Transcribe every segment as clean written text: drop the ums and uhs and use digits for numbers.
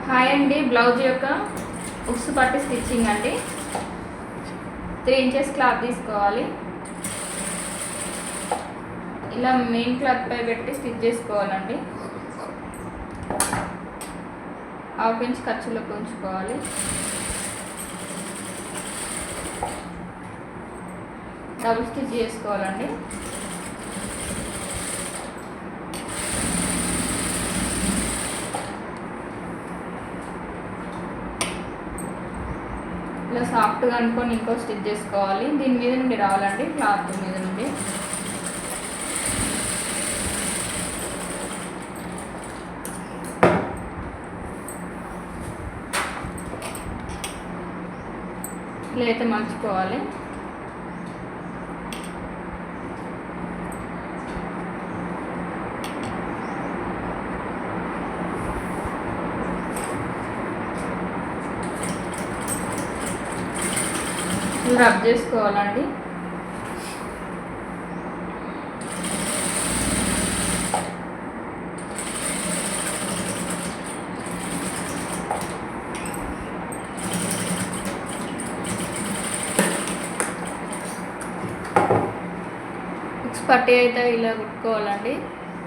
Hi అండి, blouse యొక్క ఉక్సు పట్టి స్టిచ్చింగ్ అండి. 3 ఇంచెస్ క్లాత్ తీసుకోవాలి. ఇలా మెయిన్ క్లాత్ పై పెట్టి స్టిచ్ చేసుకోవాలండి. 1/2 ఇంచ్ ఖర్చులోకి ఉంచుకోవాలి. డబుల్ స్టిచ్ చేసుకోవాలండి. ఇలా సాఫ్ట్గా అనుకొని ఇంకో స్టిచ్ చేసుకోవాలి. దీని మీద నుండి రావాలండి, క్లాత్ మీద నుండి. ఇలా అయితే మలుచుకోవాలి. రబ్ చేసుకోవాలండి. ఉక్స్ పట్టి అయితే ఇలా కుట్టుకోవాలండి.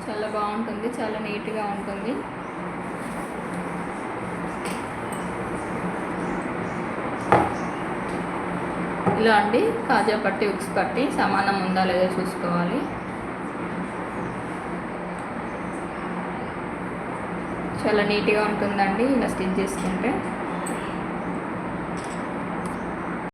చాలా బాగుంటుంది, చాలా నీట్గా ఉంటుంది. ఇలా అండి, కాజా పట్టి ఉక్స్ పట్టి సమానం ఉందా లేదో చూసుకోవాలి. చాలా నీట్గా ఉంటుందండి ఇలా స్టిచ్ చేసుకుంటే.